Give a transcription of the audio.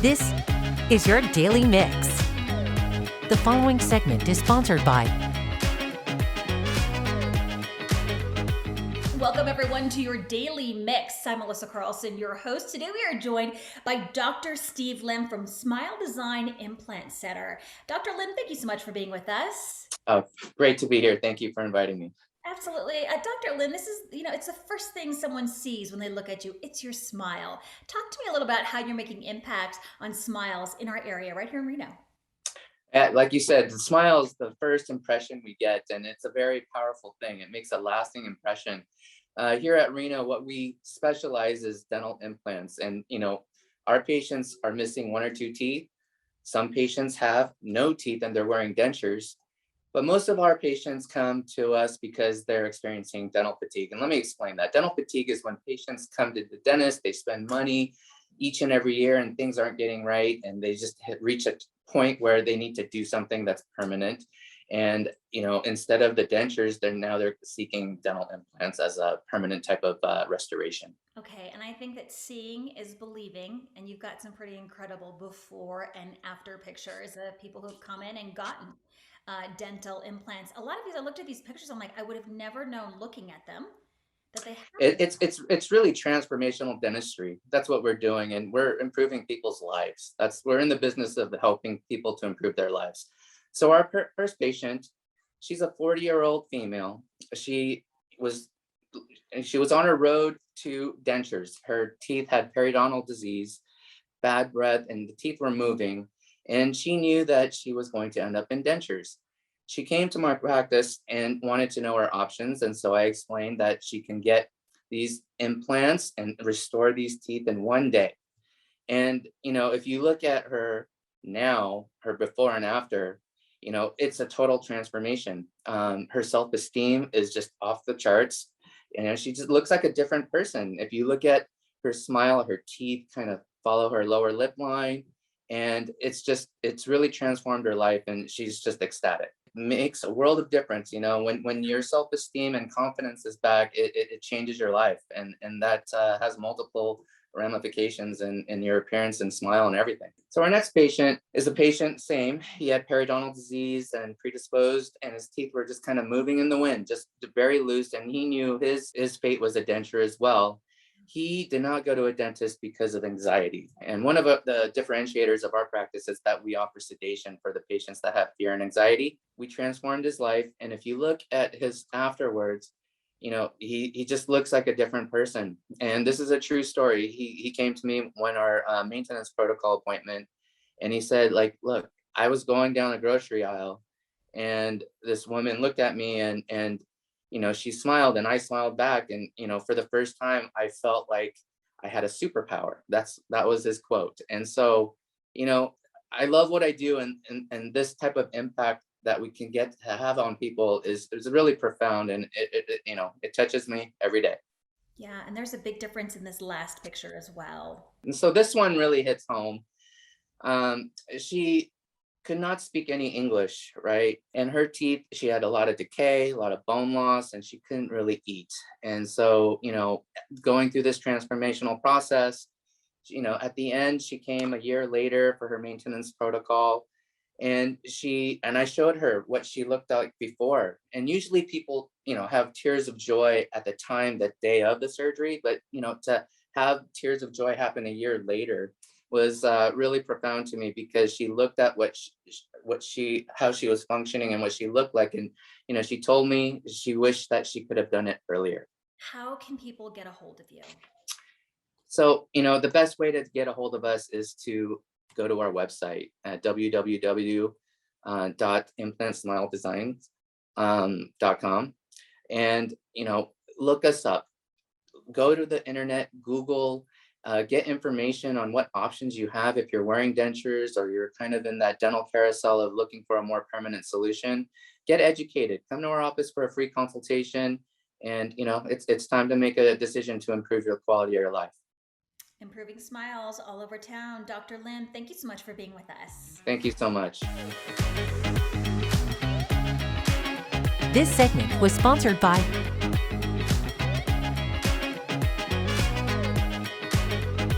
This is your Daily Mix. The following segment is sponsored by. Welcome everyone to your Daily Mix. I'm Melissa Carlson, your host. Today we are joined by Dr. Steve Lim from SmileDesign Implant Center. Dr. Lim, thank you so much for being with us. Great to be here. Thank you for inviting me. Absolutely. Dr. Lim, this is, it's the first thing someone sees when they look at you. It's your smile. Talk to me a little about how you're making impact on smiles in our area right here in Reno. Like you said, the smile is the first impression we get, and it's a very powerful thing. It makes a lasting impression. Here at Reno, what we specialize is dental implants, and our patients are missing one or two teeth. Some patients have no teeth and they're wearing dentures. But most of our patients come to us because they're experiencing dental fatigue. And let me explain that. Dental fatigue is when patients come to the dentist, they spend money each and every year and things aren't getting right. And they just reach a point where they need to do something that's permanent. And, instead of the dentures, they're seeking dental implants as a permanent type of restoration. Okay, and I think that seeing is believing, and you've got some pretty incredible before and after pictures of people who've come in and gotten dental implants. A lot of these, I looked at these pictures, I'm like, I would have never known looking at them that they have. It's really transformational dentistry. That's what we're doing, and we're improving people's lives. We're in the business of helping people to improve their lives. So our first patient, she's a 40-year-old female. She was on her road to dentures. Her teeth had periodontal disease, bad breath, and the teeth were moving. And she knew that she was going to end up in dentures. She came to my practice and wanted to know her options. And so I explained that she can get these implants and restore these teeth in one day. And, if you look at her now, her before and after, it's a total transformation. Her self-esteem is just off the charts. She just looks like a different person. If you look at her smile, her teeth kind of follow her lower lip line. And it's really transformed her life, and she's just ecstatic. It makes a world of difference, when your self-esteem and confidence is back, it changes your life, and that has multiple ramifications in your appearance and smile and everything. So our next patient is a patient, same. He had periodontal disease and predisposed, and his teeth were just kind of moving in the wind, just very loose, and he knew his fate was a denture as well. He did not go to a dentist because of anxiety. And one of the differentiators of our practice is that we offer sedation for the patients that have fear and anxiety. We transformed his life. And if you look at his afterwards, he just looks like a different person. And this is a true story. He came to me when our maintenance protocol appointment, and he said, look, I was going down the grocery aisle and this woman looked at me and she smiled and I smiled back. And, for the first time, I felt like I had a superpower. That was his quote. And so, I love what I do. And this type of impact that we can get to have on people is really profound. And it touches me every day. Yeah, and there's a big difference in this last picture as well. And so this one really hits home. She could not speak any English, right? And her teeth, she had a lot of decay, a lot of bone loss, and she couldn't really eat. And so, going through this transformational process, at the end, she came a year later for her maintenance protocol. And I showed her what she looked like before. And usually people, have tears of joy at the time, that day of the surgery, but, to have tears of joy happen a year later was really profound to me, because she looked at how she was functioning and what she looked like. And, she told me she wished that she could have done it earlier. How can people get a hold of you? So, the best way to get a hold of us is to go to our website at www.implantsmiledesigns.com and, look us up. Go to the internet, Google, get information on what options you have if you're wearing dentures or you're kind of in that dental carousel of looking for a more permanent solution. Get educated. Come to our office for a free consultation, and it's time to make a decision to improve your quality of your life. Improving smiles all over town. Dr. Lim, thank you so much for being with us. Thank you so much. This segment was sponsored by